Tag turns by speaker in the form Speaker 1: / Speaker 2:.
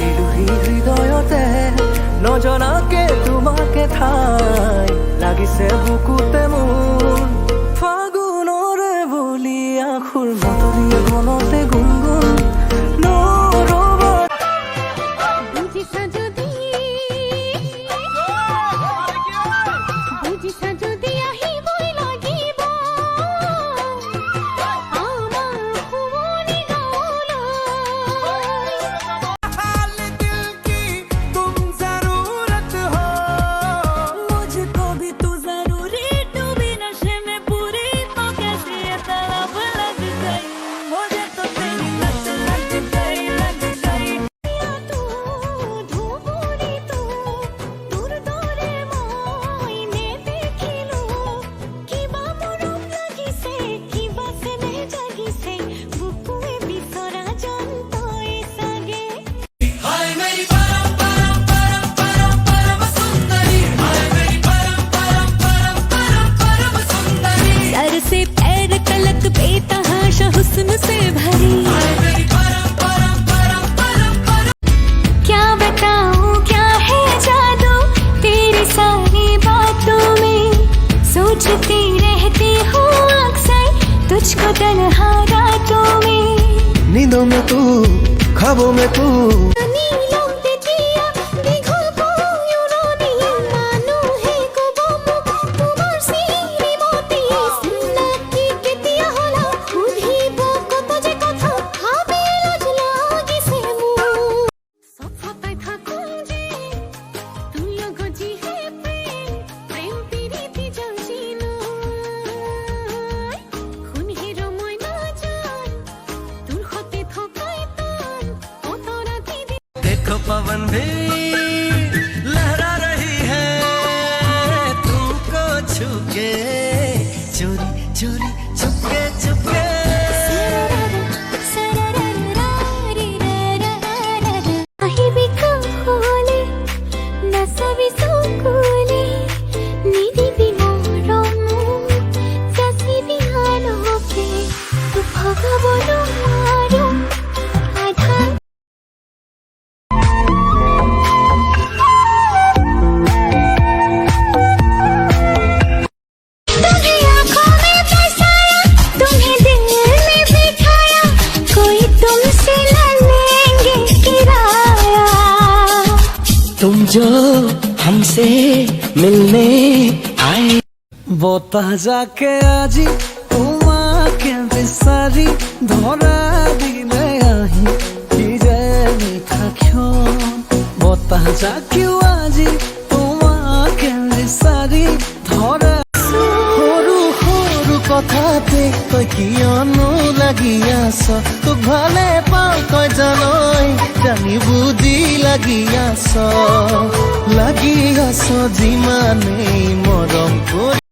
Speaker 1: বিদুহী হৃদয়তে নজনাকে তোমাকে ঠাই লাগিছে বুকুতে মোৰ ফাগুনৰে বুলি আখুৰ মতলীয়া গলতে গুণগুণ
Speaker 2: हुस्न से भरी क्या बताऊं क्या है जादू तेरी सारी बातों में सोचती रहती हूँ अक्सर तुझको तन्हा रातों में
Speaker 1: नींदों में तू ख्वाबों में तू पवन भी लहरा रही है तुमको छू के चोरी चोरी चुपके चुपके तुम जो हमसे मिलने आए বতাহ যাকে আজি তোমাকে বিচাৰি ধৰা দিলে আহি কি যে মিঠা ক্ষণ বতাহ যাকেও আজি তোমাকে বিচাৰি ধৰা সৰু সৰু কথাতে তই কিয়নো লাগি আছ তোক ভালে পাওঁ তই জানই জানি বুজি লাগি আছ যিমানেই মৰম কৰি